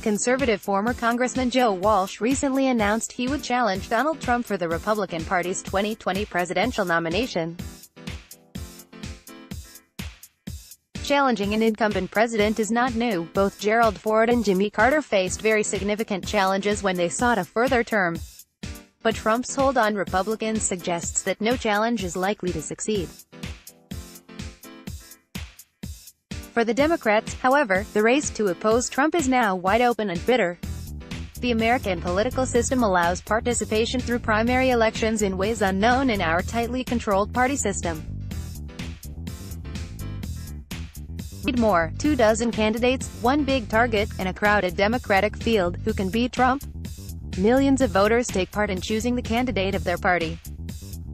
Conservative former Congressman Joe Walsh recently announced he would challenge Donald Trump for the Republican Party's 2020 presidential nomination. Challenging an incumbent president is not new. Both Gerald Ford and Jimmy Carter faced very significant challenges when they sought a further term. But Trump's hold on Republicans suggests that no challenge is likely to succeed. For the Democrats, however, the race to oppose Trump is now wide open and bitter. The American political system allows participation through primary elections in ways unknown in our tightly controlled party system. Read more. 24 candidates, one big target, and a crowded Democratic field. Who can beat Trump? Millions of voters take part in choosing the candidate of their party.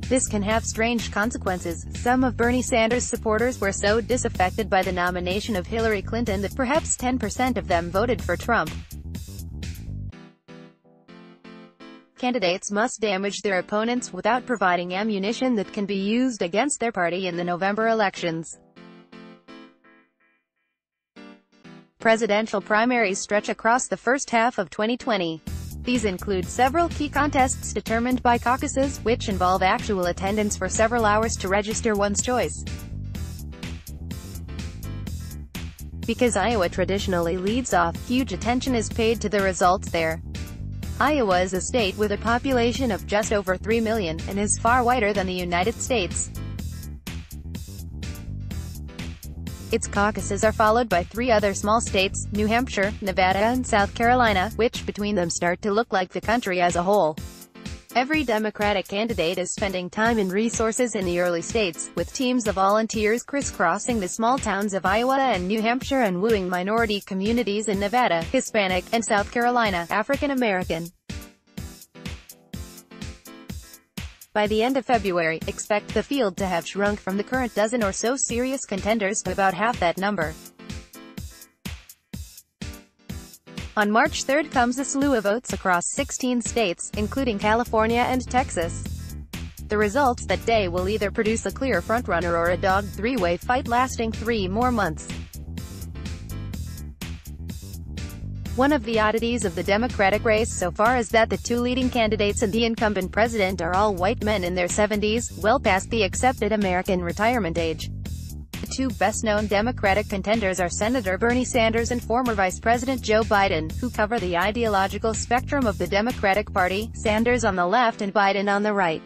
This can have strange consequences. Some of Bernie Sanders' supporters were so disaffected by the nomination of Hillary Clinton that perhaps 10% of them voted for Trump. Candidates must damage their opponents without providing ammunition that can be used against their party in the November elections. Presidential primaries stretch across the first half of 2020. These include several key contests determined by caucuses, which involve actual attendance for several hours to register one's choice. Because Iowa traditionally leads off, huge attention is paid to the results there. Iowa is a state with a population of just over 3 million, and is far wider than the United States. Its caucuses are followed by 3 other small states, New Hampshire, Nevada and South Carolina, which between them start to look like the country as a whole. Every Democratic candidate is spending time and resources in the early states, with teams of volunteers crisscrossing the small towns of Iowa and New Hampshire and wooing minority communities in Nevada, Hispanic, and South Carolina, African American. By the end of February, expect the field to have shrunk from the current dozen or so serious contenders to about half that number. On March 3 comes a slew of votes across 16 states, including California and Texas. The results that day will either produce a clear frontrunner or a dogged three-way fight lasting 3 more months. One of the oddities of the Democratic race so far is that the 2 leading candidates and the incumbent president are all white men in their 70s, well past the accepted American retirement age. The 2 best-known Democratic contenders are Senator Bernie Sanders and former Vice President Joe Biden, who cover the ideological spectrum of the Democratic Party, Sanders on the left and Biden on the right.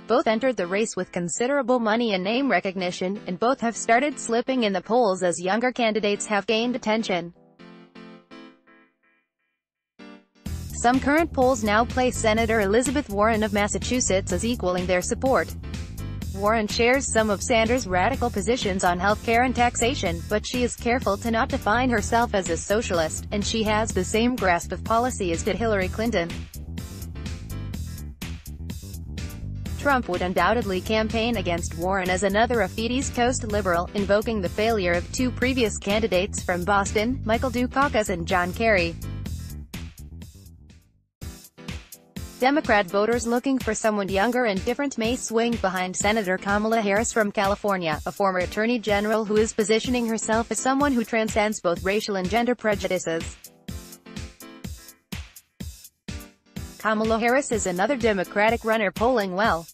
Both entered the race with considerable money and name recognition, and both have started slipping in the polls as younger candidates have gained attention. Some current polls now place Senator Elizabeth Warren of Massachusetts as equaling their support. Warren shares some of Sanders' radical positions on healthcare and taxation, but she is careful to not define herself as a socialist, and she has the same grasp of policy as did Hillary Clinton. Trump would undoubtedly campaign against Warren as another East Coast liberal, invoking the failure of 2 previous candidates from Boston, Michael Dukakis and John Kerry. Democrat voters looking for someone younger and different may swing behind Senator Kamala Harris from California, a former attorney general who is positioning herself as someone who transcends both racial and gender prejudices. Kamala Harris is another Democratic runner polling well.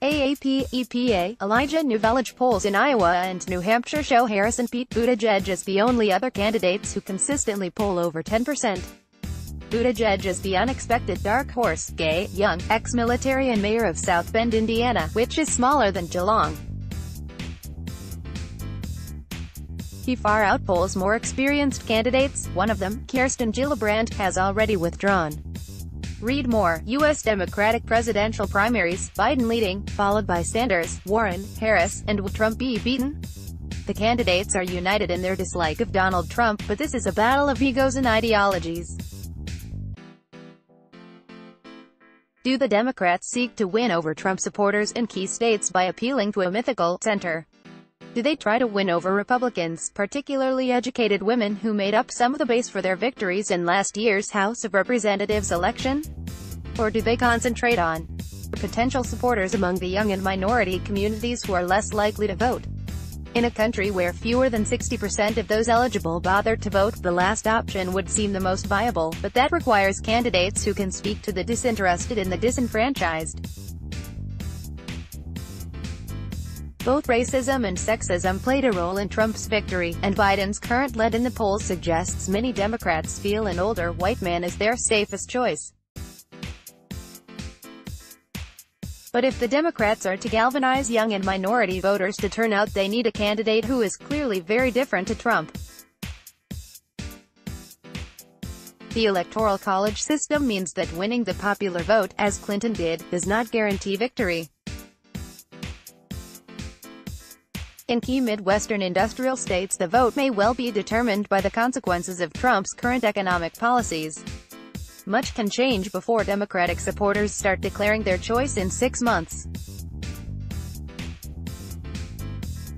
AAP, EPA, Elijah New polls in Iowa and New Hampshire show Harris and Pete Buttigieg as the only other candidates who consistently poll over 10%. Buttigieg is the unexpected dark horse, gay, young, ex-military and mayor of South Bend, Indiana, which is smaller than Geelong. He far outpolls more experienced candidates. One of them, Kirsten Gillibrand, has already withdrawn. Read more. U.S. Democratic presidential primaries, Biden leading, followed by Sanders, Warren, Harris, and will Trump be beaten? The candidates are united in their dislike of Donald Trump, but this is a battle of egos and ideologies. Do the Democrats seek to win over Trump supporters in key states by appealing to a mythical center? Do they try to win over Republicans, particularly educated women who made up some of the base for their victories in last year's House of Representatives election? Or do they concentrate on potential supporters among the young and minority communities who are less likely to vote? In a country where fewer than 60% of those eligible bother to vote, the last option would seem the most viable, but that requires candidates who can speak to the disinterested and the disenfranchised. Both racism and sexism played a role in Trump's victory, and Biden's current lead in the polls suggests many Democrats feel an older white man is their safest choice. But if the Democrats are to galvanize young and minority voters to turn out, they need a candidate who is clearly very different to Trump. The Electoral College system means that winning the popular vote, as Clinton did, does not guarantee victory. In key Midwestern industrial states, the vote may well be determined by the consequences of Trump's current economic policies. Much can change before Democratic supporters start declaring their choice in 6 months.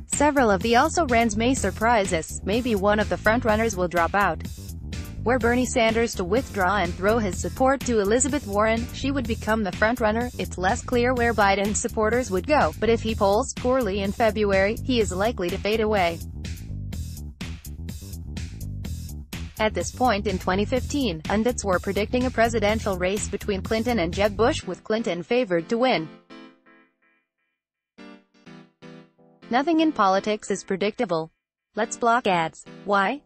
Several of the also-rans may surprise us. Maybe one of the frontrunners will drop out. Were Bernie Sanders to withdraw and throw his support to Elizabeth Warren, she would become the frontrunner. It's less clear where Biden's supporters would go, but if he polls poorly in February, he is likely to fade away. At this point in 2015, pundits were predicting a presidential race between Clinton and Jeb Bush, with Clinton favored to win. Nothing in politics is predictable. Let's block ads. Why?